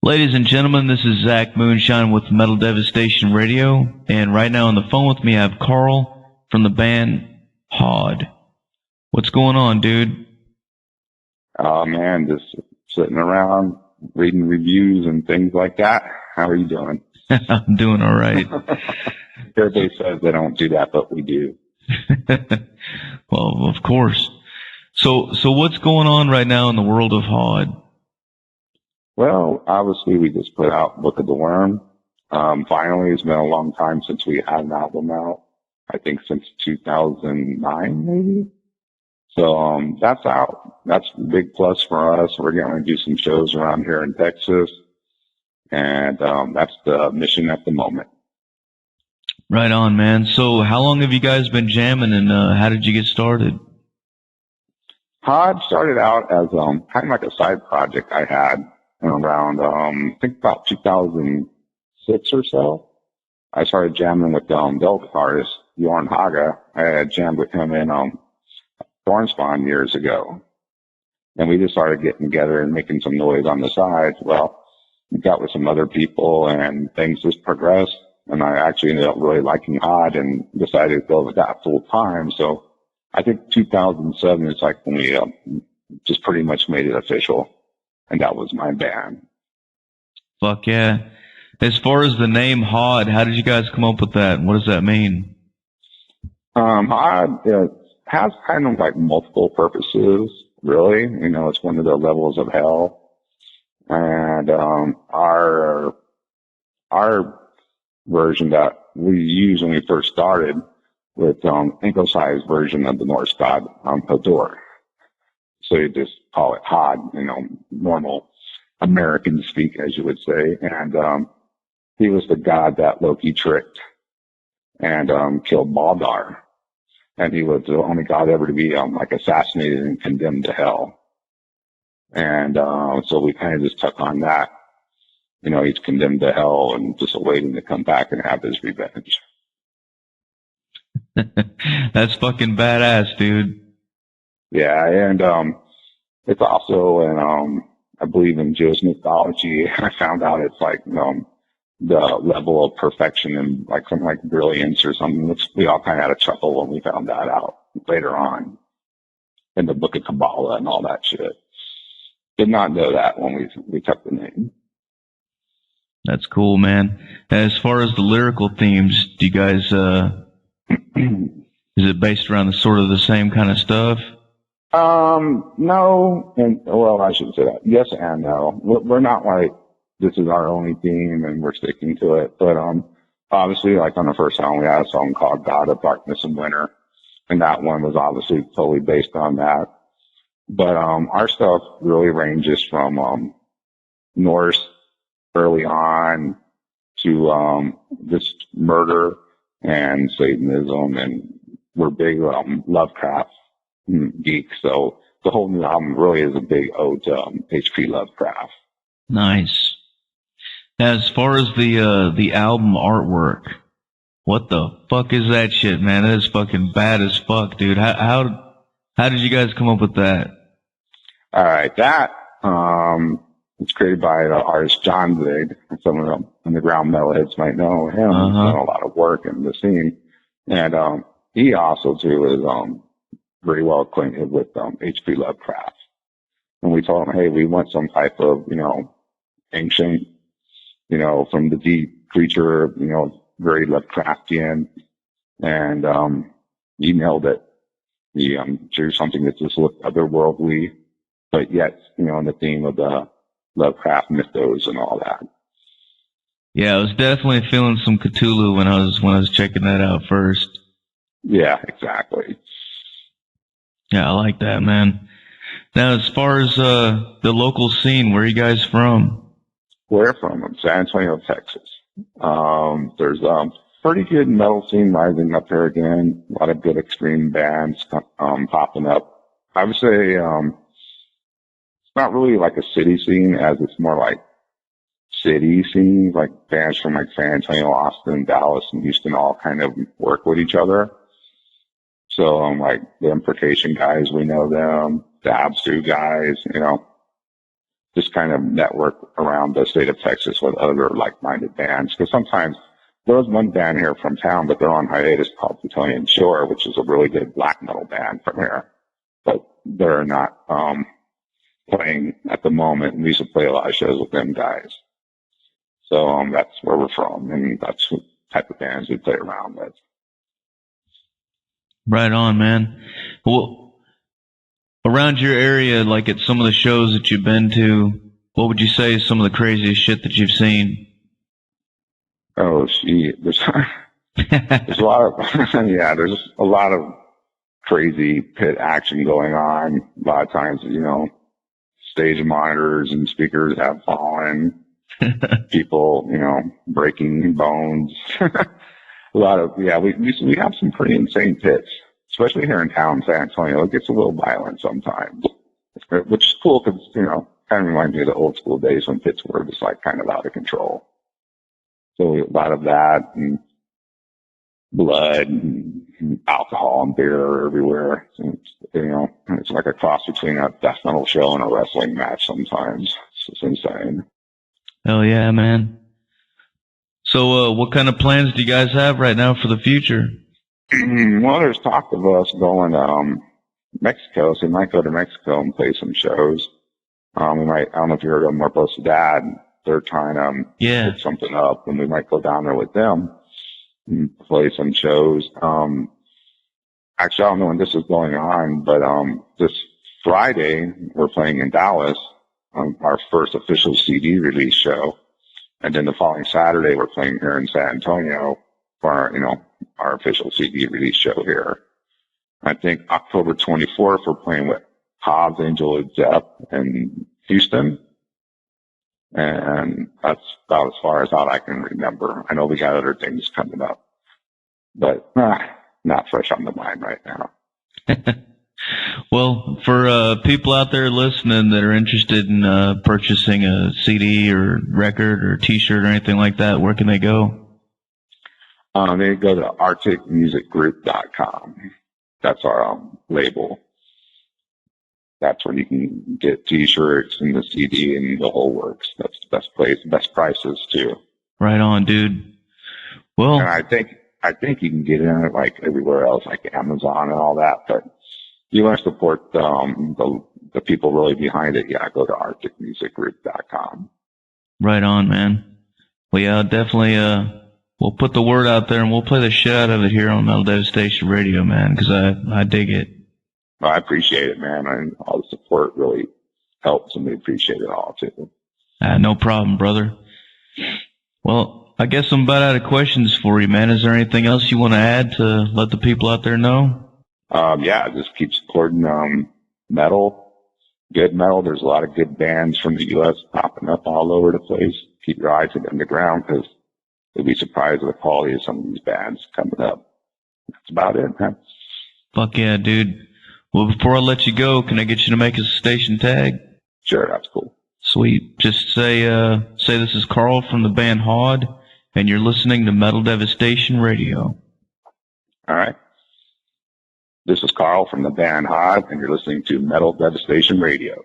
Ladies and gentlemen, this is Zach Moonshine with Metal Devastation Radio, and right now on the phone with me I have Carl from the band Hod. What's going on, dude? Oh man, just sitting around reading reviews and things like that. How are you doing? I'm doing all right. Everybody says they don't do that, but we do. Well, of course. So what's going on right now in the world of Hod? Well, obviously we just put out Book of the Worm. Finally, it's been a long time since we had an album out. I think since 2009, maybe. So, that's out. That's a big plus for us. We're going to do some shows around here in Texas. And, that's the mission at the moment. Right on, man. So how long have you guys been jamming, and how did you get started? Pod started out as, kind of like a side project I had around, I think about 2006 or so. I started jamming with, the guitarist, Jorn Haga. I had jammed with him in, Thornspawn years ago. And we just started getting together and making some noise on the side. Well, we got with some other people and things just progressed. And I actually ended up really liking Hod and decided to go with that full time. So I think 2007 is like when we just pretty much made it official. And that was my band. Fuck yeah. As far as the name Hod, how did you guys come up with that? What does that mean? Hod has kind of like multiple purposes, really. You know, it's one of the levels of hell. And our version that we used when we first started with anglicized version of the Norse god Hodor. So you just call it Hod, you know, normal American speak, as you would say. And he was the god that Loki tricked and killed Baldar. And he was the only god ever to be like assassinated and condemned to hell. And so we kind of just took on that. You know, he's condemned to hell and just awaiting to come back and have his revenge. That's fucking badass, dude. Yeah, and it's also in I believe in Jewish mythology. I found out it's like the level of perfection and like something like brilliance or something. Which we all kind of had a chuckle when we found that out later on in the Book of Kabbalah and all that shit. Did not know that when we took the name. That's cool, man. As far as the lyrical themes, do you guys is it based around the same kind of stuff? No, and well, I should say that. Yes and no. We're not like this is our only theme and we're sticking to it. But obviously, like on the first song, we had a song called "God of Darkness and Winter," and that one was obviously totally based on that. But our stuff really ranges from Norse early on to just murder and Satanism, and we're big Lovecraft geeks. So the whole new album really is a big ode to H.P. Lovecraft. Nice. Now, as far as the album artwork, what the fuck is that shit, man? That is fucking bad as fuck, dude. How did you guys come up with that? All right, that it's created by the artist John Zig. Some of the underground metalheads might know him. He's done a lot of work in the scene, and he also too is very well acquainted with H.P. Lovecraft. And we told him, hey, we want some type of ancient, from the deep creature, very Lovecraftian, and he nailed it. He drew something that just looked otherworldly, but yet, in the theme of the Lovecraft mythos and all that. Yeah, I was definitely feeling some Cthulhu when I was checking that out first. Yeah, exactly. Yeah, I like that, man. Now, as far as the local scene, where are you guys from? We're from San Antonio, Texas. There's pretty good metal scene rising up here again. A lot of good extreme bands popping up. I would say it's not really like a city scene, as it's more like city scenes, like bands from like San Antonio, Austin, Dallas, and Houston all kind of work with each other. So like the Imprecation guys, we know them. The Absu guys, just kind of network around the state of Texas with other like-minded bands. Because sometimes there was one band here from town, but they're on hiatus called Plutonian Shore, which is a really good black metal band from here. But they're not playing at the moment. We used to play a lot of shows with them guys. So that's where we're from, and that's what type of bands we play around with. Right on, man. Well, around your area, like at some of the shows that you've been to, what would you say is some of the craziest shit that you've seen? Oh, shit. There's a lot of, yeah, there's a lot of crazy pit action going on. A lot of times, you know, stage monitors and speakers have fallen. People, you know, breaking bones. A lot of, yeah, we have some pretty insane pits, especially here in town, San Antonio. It gets a little violent sometimes, which is cool because, you know, kind of reminds me of the old school days when pits were just like kind of out of control. So a lot of that and blood and alcohol and beer everywhere. It's, you know, it's like a cross between a death metal show and a wrestling match sometimes. It's just insane. Hell yeah, man. So, what kind of plans do you guys have right now for the future? Well, there's talk of us going to Mexico, so we might go to Mexico and play some shows. We might, I don't know if you heard of Morposa Dad. They're trying to put something up, and we might go down there with them and play some shows. Actually, I don't know when this is going on, but this Friday, we're playing in Dallas. Our first official CD release show. And then the following Saturday, we're playing here in San Antonio for our, you know, our official CD release show here. I think October 24th, we're playing with Hobbs, Angel of Death in Houston. And that's about as far as out I can remember. I know we got other things coming up, but not fresh on the mind right now. Well, for people out there listening that are interested in purchasing a CD or record or T-shirt or anything like that, where can they go? They go to arcticmusicgroup.com. That's our label. That's where you can get T-shirts and the CD and the whole works. That's the best place, best prices too. Right on, dude. Well, and I think you can get in it like everywhere else, like Amazon and all that, but you want to support the people really behind it, yeah, go to arcticmusicgroup.com. Right on, man. Well, yeah, definitely, we'll put the word out there and we'll play the shit out of it here on Metal Devastation Radio, man, because I dig it. Well, I appreciate it, man. And all the support really helps, and we appreciate it all, too. No problem, brother. Well, I guess I'm about out of questions for you, man. Is there anything else you want to add to let the people out there know? Yeah, just keep supporting metal, good metal. There's a lot of good bands from the U.S. popping up all over the place. Keep your eyes to the underground because you'll be surprised at the quality of some of these bands coming up. That's about it, man. Fuck yeah, dude. Well, before I let you go, can I get you to make us a station tag? Sure, that's cool. Sweet. Just say this is Carl from the band Hod, and you're listening to Metal Devastation Radio. All right. This is Carl from the band Hod, and you're listening to Metal Devastation Radio.